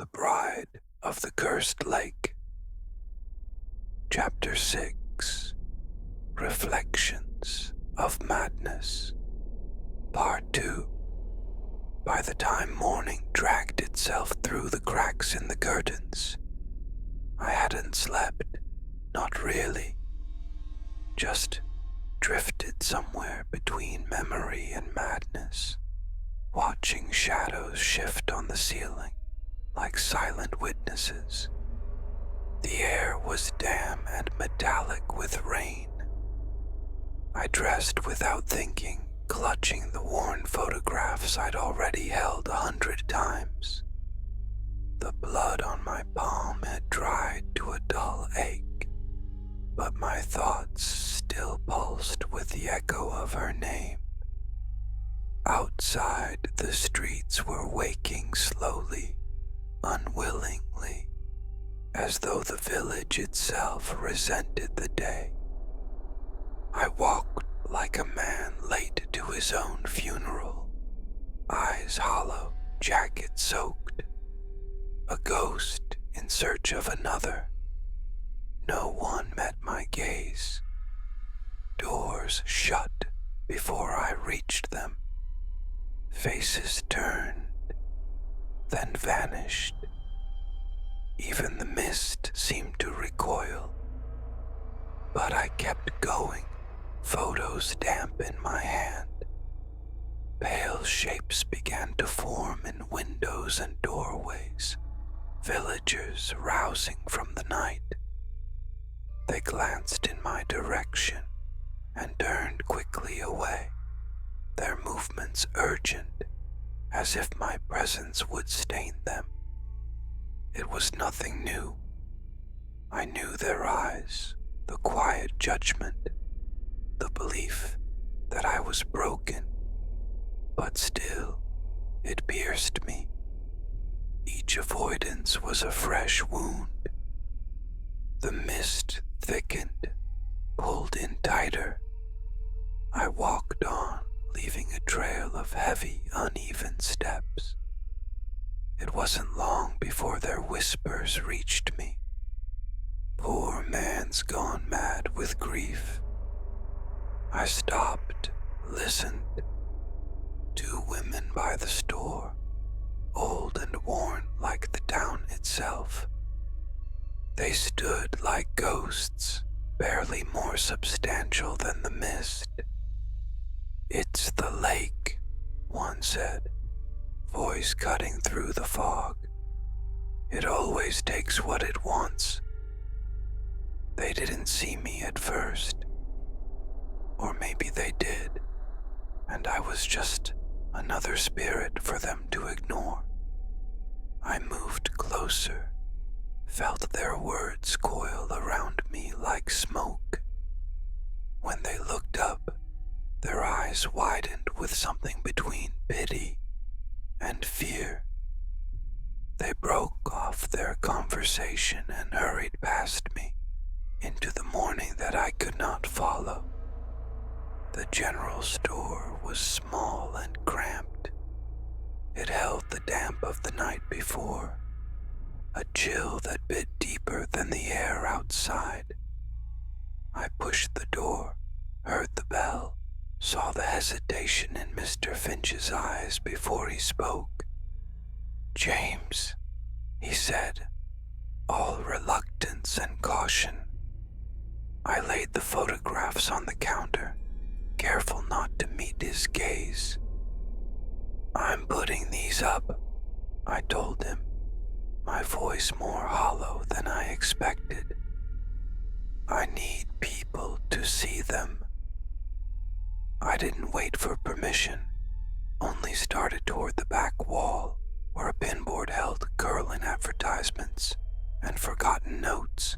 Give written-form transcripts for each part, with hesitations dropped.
The Bride of the Cursed Lake. Chapter 6. Reflections of Madness. Part 2. By the time morning dragged itself through the cracks in the curtains, I hadn't slept, not really. Just drifted somewhere between memory and madness, watching shadows shift on the ceiling like silent witnesses. The air was damp and metallic with rain. I dressed without thinking, clutching the worn photographs I'd already held 100 times. The blood on my palm had dried to a dull ache, but my thoughts still pulsed with the echo of her name. Outside, the streets were waking slowly, unwillingly, as though the village itself resented the day. I walked like a man late to his own funeral, eyes hollow, jacket soaked, a ghost in search of another. No one met my gaze. Doors shut before I reached them. Faces turned, then vanished. Even the mist seemed to recoil. But I kept going, photos damp in my hand. Pale shapes began to form in windows and doorways, villagers rousing from the night. They glanced in my direction and turned quickly away, their movements urgent, as if my presence would stain them. It was nothing new. I knew their eyes, the quiet judgment, the belief that I was broken, but still, it pierced me. Each avoidance was a fresh wound. The mist thickened, pulled in tighter. I walked on, leaving a trail of heavy, uneven steps. It wasn't long before their whispers reached me. Poor man's gone mad with grief. I stopped, listened. 2 women by the store, old and worn like the town itself. They stood like ghosts, barely more substantial than the mist. "It's the lake," one said, voice cutting through the fog. "It always takes what it wants." They didn't see me at first. Or maybe they did, and I was just another spirit for them to ignore. I moved closer, felt their words coil around me like smoke. When they looked up, their eyes widened with something between pity and fear. They broke off their conversation and hurried past me into the morning that I could not follow. The general store was small and cramped. It held the damp of the night before, a chill that bit deeper than the air outside. I pushed the door, heard the bell, saw the hesitation in Mr. Finch's eyes before he spoke. "James," he said, all reluctance and caution. I laid the photographs on the counter, careful not to meet his gaze. "I'm putting these up," I told him, my voice more hollow than I expected. "I need people to see them." I didn't wait for permission, only started toward the back wall where a pinboard held curling advertisements and forgotten notes.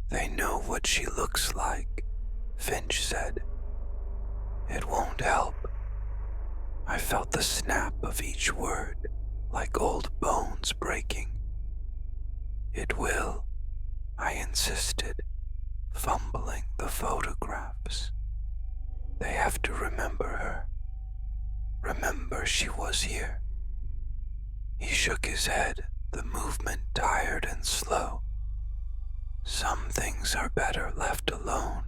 "They know what she looks like," Finch said. "It won't help." I felt the snap of each word, like old bones breaking. "It will," I insisted, fumbling the photographs. "They have to remember her. Remember she was here." He shook his head, the movement tired and slow. Some things are better left alone.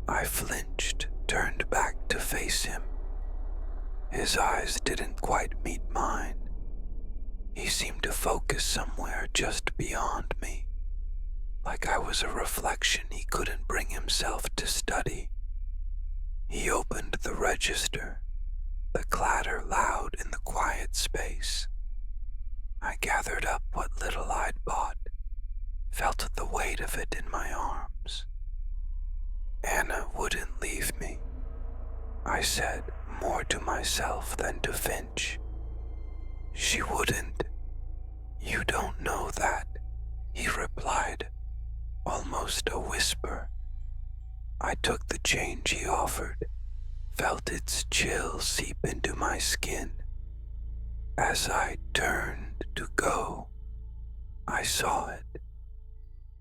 I flinched, turned back to face him. His eyes didn't quite meet mine. He seemed to focus somewhere just beyond me, like I was a reflection he couldn't bring himself to study. He opened the register, the clatter loud in the quiet space. I gathered up what little I'd bought, felt the weight of it in my arms. Anna wouldn't leave me, I said, more to myself than to Finch. She wouldn't. You don't know that, he replied, almost a whisper. I took the change he offered, felt its chill seep into my skin. As I turned to go, I saw it.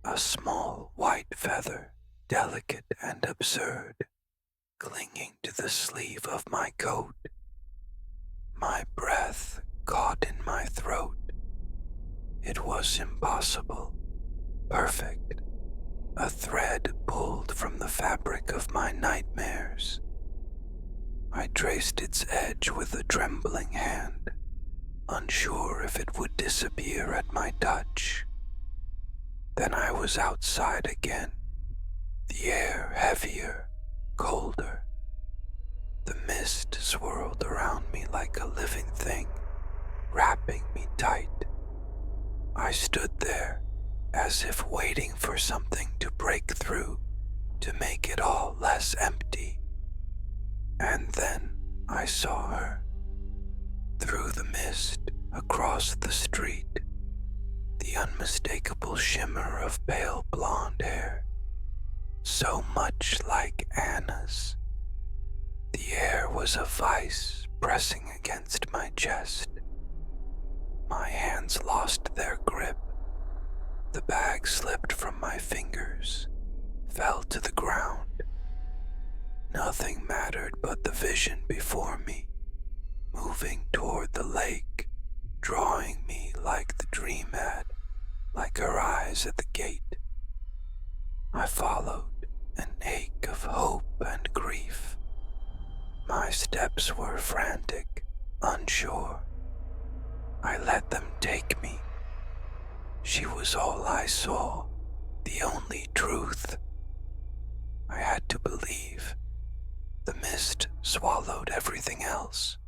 A small white feather, delicate and absurd, clinging to the sleeve of my coat. My breath caught in my throat. It was impossible, perfect, a thread pulled from the fabric of my nightmares. I traced its edge with a trembling hand, unsure if it would disappear at my touch. Then I was outside again, the air heavier, colder. The mist swirled around me like a living thing, wrapping me tight. I stood there, as if waiting for something to break through, to make it all less empty. And then I saw her. Through the mist, across the street, the unmistakable shimmer of pale blonde hair, so much like Anna's. The air was a vice pressing against my chest. My hands lost their grip. The bag slipped from my fingers, fell to the ground. Nothing mattered but the vision before me, moving toward the lake, drawing me like the dream had, like her eyes at the gate. I followed, an ache of hope and grief. My steps were frantic, unsure. I let them take me. She was all I saw, the only truth. I had to believe. The mist swallowed everything else.